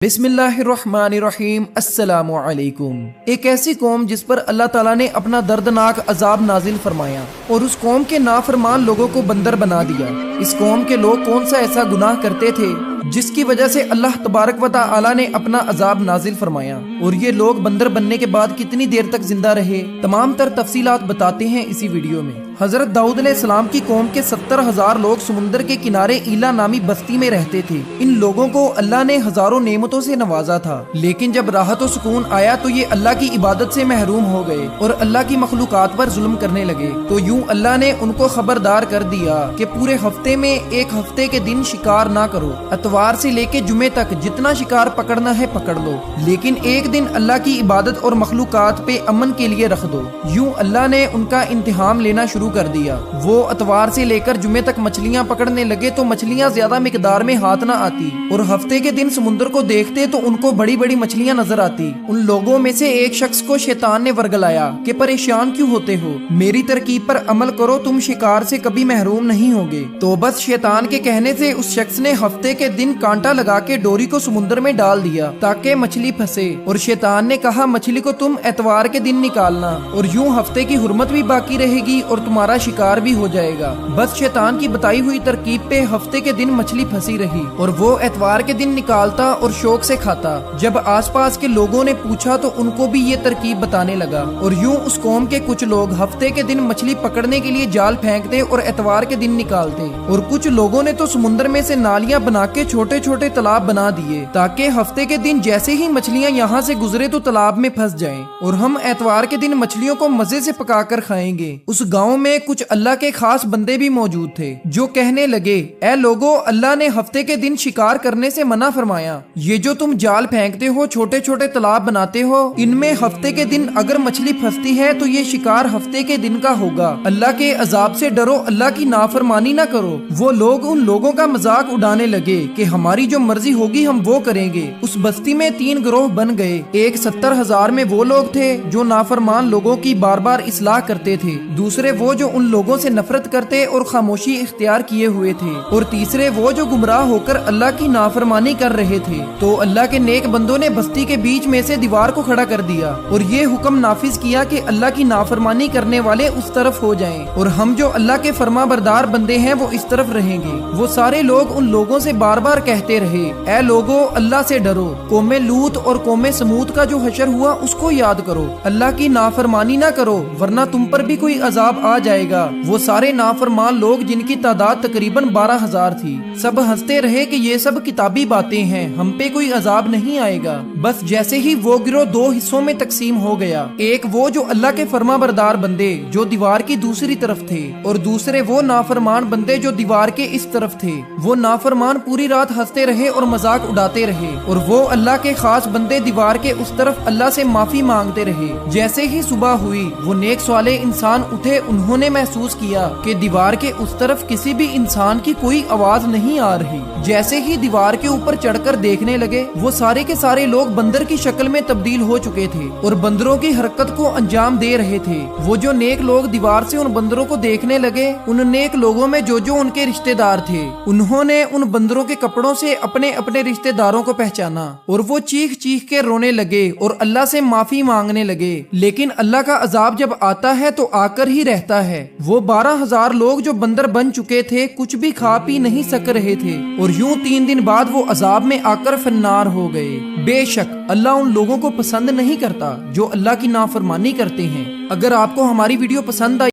बिस्मिल्लाहिर्रहमानिर्रहीम। अस्सलामु अलैकुम। एक ऐसी कौम जिस पर अल्लाह ताला ने अपना दर्दनाक अजाब नाजिल फरमाया और उस कौम के नाफरमान लोगों को बंदर बना दिया। इस कौम के लोग कौन सा ऐसा गुनाह करते थे जिसकी वजह से अल्लाह तबारक व तआला ने अपना अजाब नाजिल फरमाया, और ये लोग बंदर बनने के बाद कितनी देर तक जिंदा रहे, तमाम तर तफसीलात बताते हैं इसी वीडियो में। हजरत दाऊद अलैहिस्सलाम की कौम के 70,000 लोग समुंदर के किनारे ईला नामी बस्ती में रहते थे। इन लोगों को अल्लाह ने हजारों नेमतों से नवाजा था, लेकिन जब राहत और सुकून आया तो ये अल्लाह की इबादत से महरूम हो गए और अल्लाह की मखलूकात पर जुल्म करने लगे। तो यूं अल्लाह ने उनको खबरदार कर दिया कि पूरे हफ्ते में एक हफ्ते के दिन शिकार ना करो। इतवार से लेके जुमे तक जितना शिकार पकड़ना है पकड़ लो, लेकिन एक दिन अल्लाह की इबादत और मखलूकात पे अमन के लिए रख दो। यूं अल्लाह ने उनका इम्तिहान लेना शुरू कर दिया। वो इतवार से लेकर जुमे तक मछलियां पकड़ने लगे तो मछलियां ज्यादा मिकदार में हाथ ना आती, और हफ्ते के दिन समुद्र को देखते तो उनको बड़ी बड़ी मछलियां नजर आती। उन लोगों में से एक शख्स को शैतान ने वर्गलाया कि परेशान क्यों होते हो, मेरी तरकीब पर अमल करो, तुम शिकार से कभी महरूम नहीं होगे। तो बस शैतान के कहने से उस शख्स ने हफ्ते के दिन कांटा लगा के डोरी को समुद्र में डाल दिया ताकि मछली फंसे, और शैतान ने कहा मछली को तुम एतवार के दिन निकालना, और यूं हफ्ते की हुर्मत भी बाकी रहेगी और तुम्हारा शिकार भी हो जाएगा। बस शैतान की बताई हुई तरकीब पे हफ्ते के दिन मछली फंसी रही और वो एतवार के दिन निकालता और शौक से खाता। जब आसपास के लोगों ने पूछा तो उनको भी ये तरकीब बताने लगा, और यूं उस कौम के कुछ लोग हफ्ते के दिन मछली पकड़ने के लिए जाल फेंकते और एतवार के दिन निकालते, और कुछ लोगों ने तो समुद्र में से नालियां बना के छोटे छोटे तालाब बना दिए ताकि हफ्ते के दिन जैसे ही मछलियां यहाँ से गुजरे तो तालाब में फंस जाएं और हम एतवार के दिन मछलियों को मजे से पकाकर खाएंगे। उस गांव में कुछ अल्लाह के खास बंदे भी मौजूद थे जो कहने लगे, ए लोगो, अल्लाह ने हफ्ते के दिन शिकार करने से मना फरमाया। ये जो तुम जाल फेंकते हो, छोटे छोटे तालाब बनाते हो, इनमें हफ्ते के दिन अगर मछली फंसती है तो ये शिकार हफ्ते के दिन का होगा। अल्लाह के अजाब से डरो, अल्लाह की नाफरमानी ना करो। वो लोग उन लोगों का मजाक उड़ाने लगे कि हमारी जो मर्जी होगी हम वो करेंगे। उस बस्ती में 3 गिरोह बन गए। एक 70,000 में वो लोग थे जो नाफरमान लोगों की बार बार इस्लाह करते थे, दूसरे वो जो उन लोगों से नफरत करते और खामोशी इख्तियार किए हुए थे, और तीसरे वो जो गुमराह होकर अल्लाह की नाफरमानी कर रहे थे। तो अल्लाह के नेक बंदों ने बस्ती के बीच में से दीवार को खड़ा कर दिया और ये हुक्म नाफिज किया कि अल्लाह की नाफरमानी करने वाले उस तरफ हो जाएं और हम जो अल्लाह के फरमा बरदार बंदे हैं वो इस तरफ रहेंगे। वो सारे लोग उन लोगों से बार बार कहते रहे, ए लोगो, अल्लाह से डरो। कौमे लूत और कौमे समूद का जो हशर हुआ उसको याद करो, अल्लाह की नाफरमानी ना करो वरना तुम पर भी कोई अजाब आ जाएगा। वो सारे नाफरमान लोग जिनकी तादाद तकरीबन 12,000 थी, सब हंसते रहे कि ये सब किताबी बातें हैं, हम पे कोई अजाब नहीं आएगा। बस जैसे ही वो गिरोह 2 हिस्सों में तकसीम हो गया, एक वो जो अल्लाह के फरमा बरदार बंदे जो दीवार की दूसरी तरफ थे, और दूसरे वो नाफरमान बंदे जो दीवार के इस तरफ थे। वो नाफरमान पूरी रात हंसते रहे और मजाक उड़ाते रहे, और वो अल्लाह के खास बंदे दीवार के उस तरफ अल्लाह से माफी मांगते रहे। जैसे ही सुबह हुई वो नेक स्वाले इंसान उठे, उन्होंने महसूस किया कि दीवार के उस तरफ किसी भी इंसान की कोई आवाज नहीं आ रही। जैसे ही दीवार के ऊपर चढ़कर देखने लगे, वो सारे के सारे लोग बंदर की शक्ल में तब्दील हो चुके थे और बंदरों की हरकत को अंजाम दे रहे थे। वो जो नेक लोग दीवार से उन बंदरों को देखने लगे, उन नेक लोगों में जो जो उनके रिश्तेदार थे, उन्होंने उन बंदरों के कपड़ों से अपने अपने रिश्तेदारों को पहचाना, और वो चीख चीख के रोने लगे और अल्लाह से माफी मांगने लगे। लेकिन अल्लाह का अजाब जब आता है तो आकर ही रहता है। वो 12,000 लोग जो बंदर बन चुके थे कुछ भी खा पी नहीं सक रहे थे, और यूं 3 दिन बाद वो अजाब में आकर फन्नार हो गए। बेशक अल्लाह उन लोगों को पसंद नहीं करता जो अल्लाह की नाफरमानी करते हैं। अगर आपको हमारी वीडियो पसंद आई